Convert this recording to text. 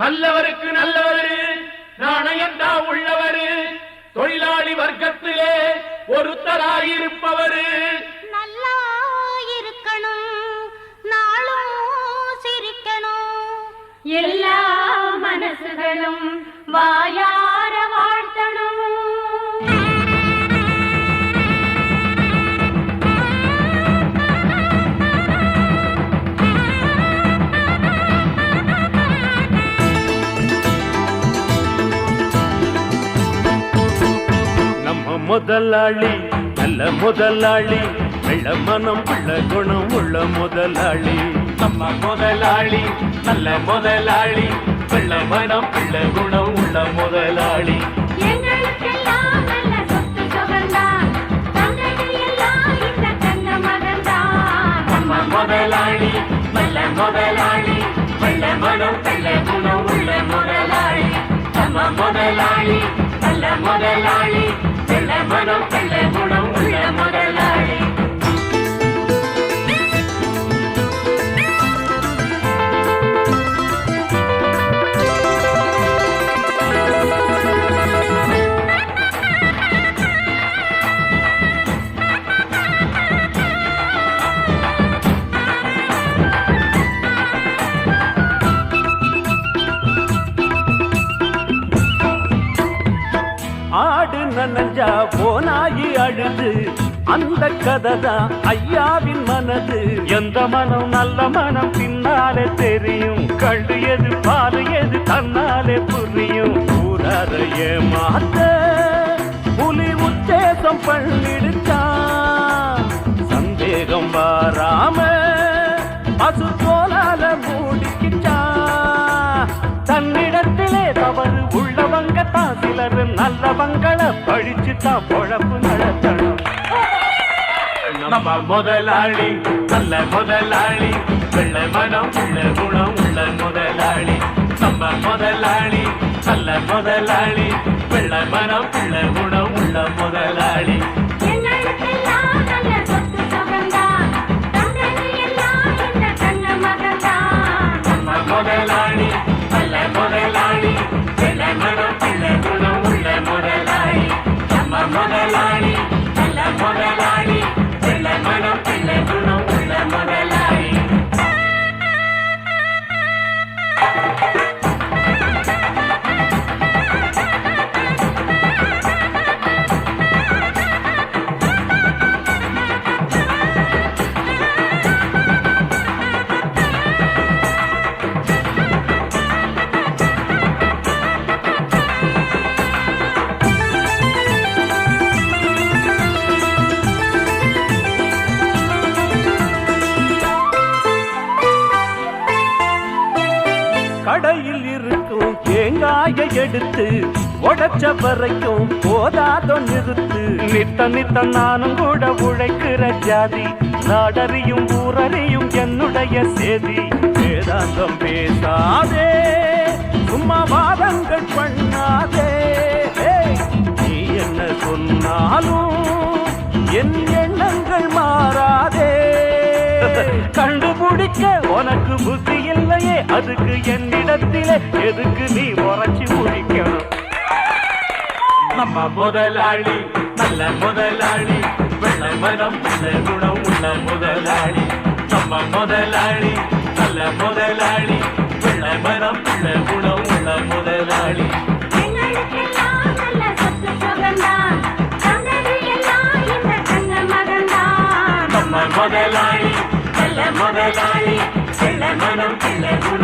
நல்லவருக்கு நல்லவரு நாணயந்தா உள்ளவரு தொழிலாளி வர்க்கத்திலே ஒருத்தராயிருப்பவரு நல்லா இருக்கணும் நாளும் சிரிக்கணும் எல்லா மனசுகளும் வாயார வாழ்த்தணும். முதலாளி நல்ல முதலாளி வெள்ள மனம் உள்ள குணம் உள்ள முதலாளி நம்ம முதலாளி நல்ல முதலாளி வெள்ள மனம் உள்ள குணம் உள்ள முதலாளி முதலாளி நல்ல முதலாளி வெள்ள மனம் உள்ள குணம் உள்ள முதலாளி நம்ம முதலாளி நல்ல முதலாளி மனம் நல்ல குணம் உள்ள முதலாளி. ஆடு நனஞ்சா போனாயி அழுது அந்த கதைதான் ஐயாவின் மனது. எந்த மனம் நல்ல மனம் பின்னாலே தெரியும் கண்டு எது பாரு எது தன்னாலே புரியும். ஊரார ஏமாத்த புலி உத்தேசம் பண்ணிடுச்சான் சந்தேகம் வாராம பசு தோலால மூடிக்கிச்சான். தன்னிடத்திலே தவறு உள்ளவங்க தான் சிலர் நல்லவங்களை பழிச்சு தான் பொழப்பு நடத்தணும். நம்ம முதலாளி நல்ல முதலாளி வெள்ள மனம் உள்ள குணம் உள்ள முதலாளி. நம்ம முதலாளி நல்ல முதலாளி வெள்ள மனம் உள்ள குணம் உள்ள முதலாளி. முதலாளி நல்ல முதலாளி வெள்ள மனம் உள்ள குணம் உள்ள முதலாளி. நம்ம முதலாளி நல்ல முதலாளி வெள்ள மனம் உள்ள குணம் உள்ள முதலாளி. கடையில் இருக்கும் தேங்காயை எடுத்து உடைச்ச வரைக்கும் போதாதோ நிறுத்து. நித்த நித்த நானும் கூட உழைக்கிற ஜாதி நாடறியும் ஊரறியும் என்னுடைய சேதி. வேதாந்தம் பேசாதே சும்மா வாதங்கள் பண்ணாதே. நீ என்ன சொன்னாலும் என் எண்ணங்கள் மாறாதே. கண்டுபிடிக்க உனக்கு புத்தி இல்லையே அதுக்கு என்னிடத்திலே எதுக்கு நீ உரைச்சி முடிக்கணும். நம்ம முதலாளி நல்ல முதலாளி வெள்ள மனம் உள்ள குணம் உள்ள முதலாளி. நம்ம முதலாளி நல்ல முதலாளி வெள்ள மனம் உள்ள குணம் உள்ள முதலாளி. நம்ம முதலாளி நல்ல முதலாளி வெள்ள மனம் உள்ள குணம்